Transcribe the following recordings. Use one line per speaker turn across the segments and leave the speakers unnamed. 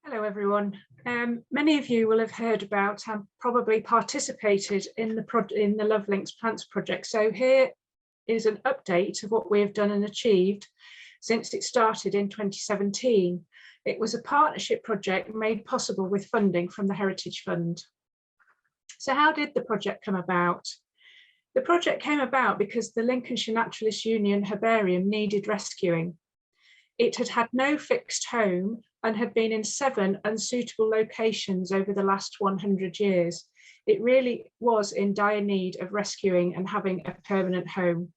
Hello everyone. Many of you will have heard about and probably participated in the Love Links Plants project. So here is an update of what we have done and achieved since it started in 2017. It was a partnership project made possible with funding from the Heritage Fund. So how did the project come about? The project came about because the Lincolnshire Naturalists Union herbarium needed rescuing. It had had no fixed home and had been in 7 unsuitable locations over the last 100 years. It really was in dire need of rescuing and having a permanent home.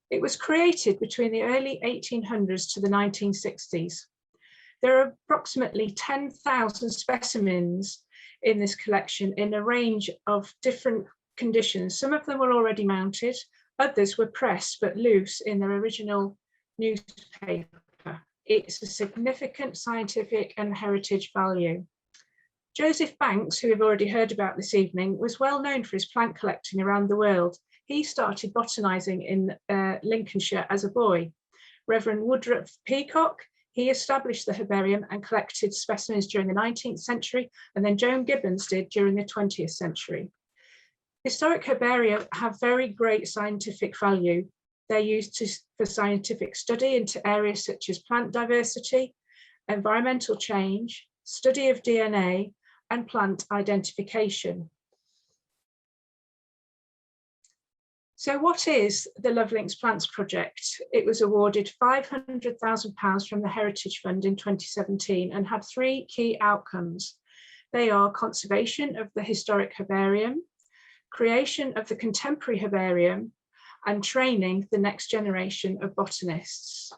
It was created between the early 1800s to the 1960s. There are approximately 10,000 specimens in this collection in a range of different conditions. Some of them were already mounted, others were pressed but loose in their original newspaper. It's a significant scientific and heritage value. Joseph Banks, who we've already heard about this evening, was well known for his plant collecting around the world. He started botanising in Lincolnshire as a boy. Reverend Woodruff Peacock, he established the herbarium and collected specimens during the 19th century, and then Joan Gibbons did during the 20th century. Historic herbaria have very great scientific value. They're used for scientific study into areas such as plant diversity, environmental change, study of DNA, and plant identification. So what is the Love Links Plants project? It was awarded £500,000 from the Heritage Fund in 2017 and had 3 key outcomes. They are conservation of the historic herbarium, creation of the contemporary herbarium, and training the next generation of botanists.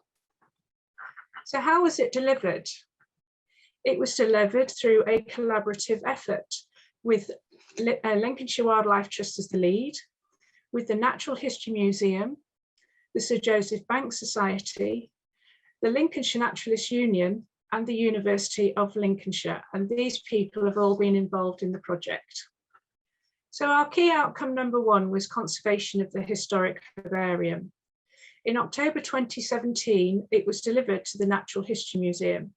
So how was it delivered? It was delivered through a collaborative effort with Lincolnshire Wildlife Trust as the lead, with the Natural History Museum, the Sir Joseph Banks Society, the Lincolnshire Naturalists Union, and the University of Lincolnshire. And these people have all been involved in the project. So our key outcome number 1 was conservation of the historic herbarium. In October 2017, it was delivered to the Natural History Museum,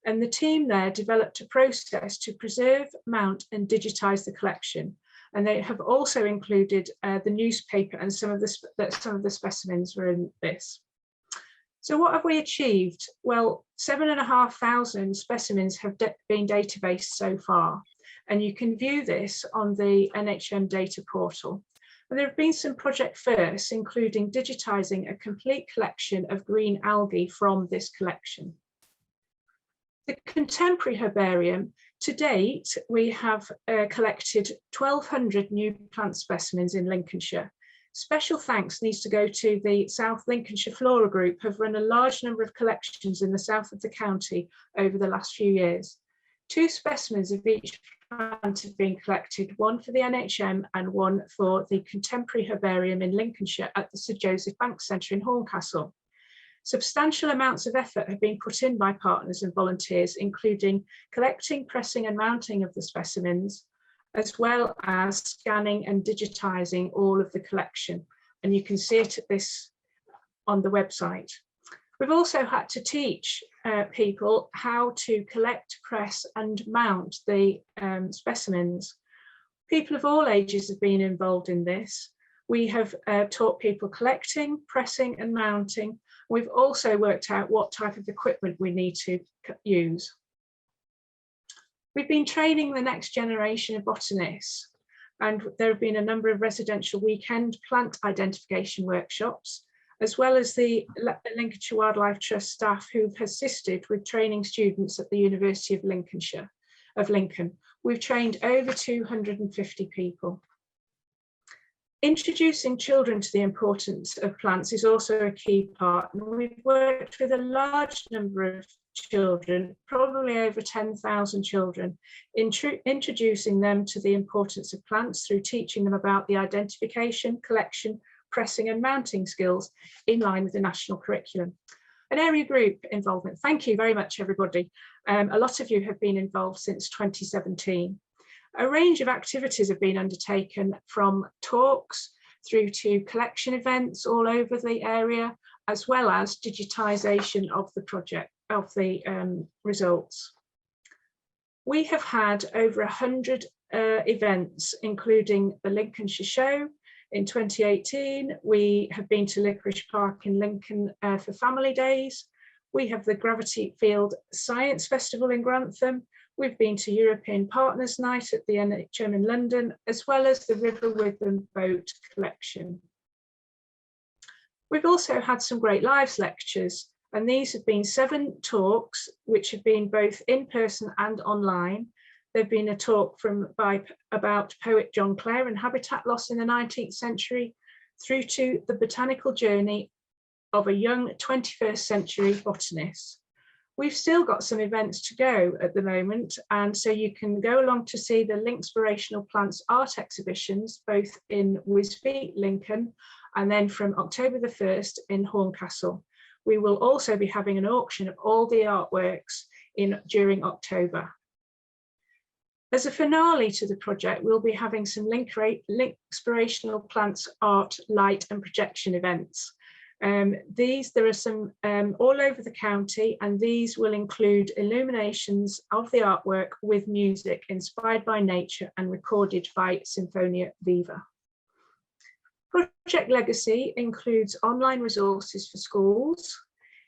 and the team there developed a process to preserve, mount and digitise the collection. And they have also included the newspaper, and some of the specimens were in this. So what have we achieved? Well, 7,500 specimens have been databased so far. And you can view this on the NHM data portal. And there have been some project firsts, including digitising a complete collection of green algae from this collection. The contemporary herbarium, to date, we have collected 1,200 new plant specimens in Lincolnshire. Special thanks needs to go to the South Lincolnshire Flora Group, who have run a large number of collections in the south of the county over the last few years. 2 specimens of each plant have been collected, one for the NHM and one for the contemporary herbarium in Lincolnshire at the Sir Joseph Banks Centre in Horncastle. Substantial amounts of effort have been put in by partners and volunteers, including collecting, pressing and mounting of the specimens, as well as scanning and digitising all of the collection. And you can see it on the website. We've also had to teach people how to collect, press and mount the specimens. People of all ages have been involved in this. We have taught people collecting, pressing and mounting. We've also worked out what type of equipment we need to use. We've been training the next generation of botanists, and there have been a number of residential weekend plant identification workshops, as well as the Lincolnshire Wildlife Trust staff who've assisted with training students at the University of Lincoln. We've trained over 250 people. Introducing children to the importance of plants is also a key part, and we've worked with a large number of children, probably over 10,000 children, introducing them to the importance of plants through teaching them about the identification, collection, pressing and mounting skills in line with the national curriculum. An area group involvement. Thank you very much, everybody. A lot of you have been involved since 2017. A range of activities have been undertaken, from talks through to collection events all over the area, as well as digitisation of the project. results. We have had over 100 events, including the Lincolnshire Show in 2018. We have been to Licorice Park in Lincoln for Family Days. We have the Gravity Field Science Festival in Grantham. We've been to European Partners Night at the NHM in London, as well as the River Wytham Boat Collection. We've also had some great lives lectures, and these have been 7 talks, which have been both in person and online. There've been a talk about poet John Clare and habitat loss in the 19th century, through to the botanical journey of a young 21st century botanist. We've still got some events to go at the moment, and so you can go along to see the Linkspirational Plants art exhibitions, both in Wisbey, Lincoln, and then from October the 1st in Horncastle. We will also be having an auction of all the artworks during October. As a finale to the project, we'll be having some Linkspirational Plants art, light and projection events. There are some all over the county, and these will include illuminations of the artwork with music inspired by nature and recorded by Sinfonia Viva. Project Legacy includes online resources for schools.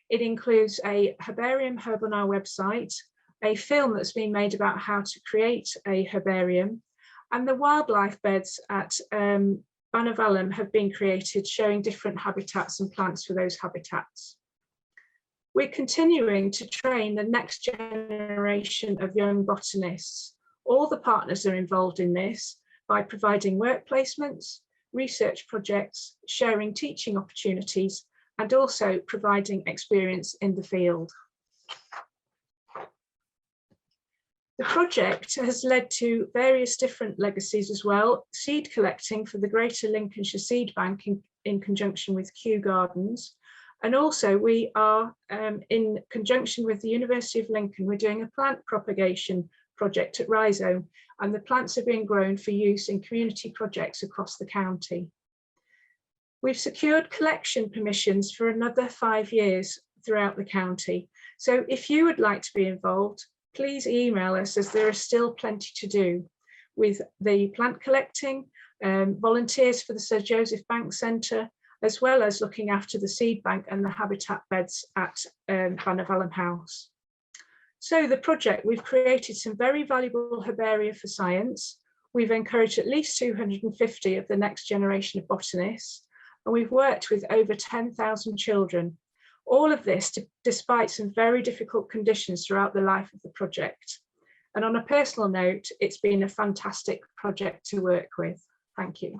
It includes a herbarium hub on our website, a film that's been made about how to create a herbarium, and the wildlife beds at Banavallum have been created, showing different habitats and plants for those habitats. We're continuing to train the next generation of young botanists. All the partners are involved in this by providing work placements, research projects, sharing teaching opportunities, and also providing experience in the field. The project has led to various different legacies as well: seed collecting for the Greater Lincolnshire Seed Bank in conjunction with Kew Gardens. And also we are, in conjunction with the University of Lincoln, we're doing a plant propagation project at Rhizome, and the plants are being grown for use in community projects across the county. We've secured collection permissions for another 5 years throughout the county. So if you would like to be involved, please email us, as there is still plenty to do with the plant collecting, volunteers for the Sir Joseph Bank Centre, as well as looking after the seed bank and the habitat beds at Banavallum House. So the project, we've created some very valuable herbaria for science. We've encouraged at least 250 of the next generation of botanists, and we've worked with over 10,000 children. All of this despite some very difficult conditions throughout the life of the project. And on a personal note, it's been a fantastic project to work with. Thank you.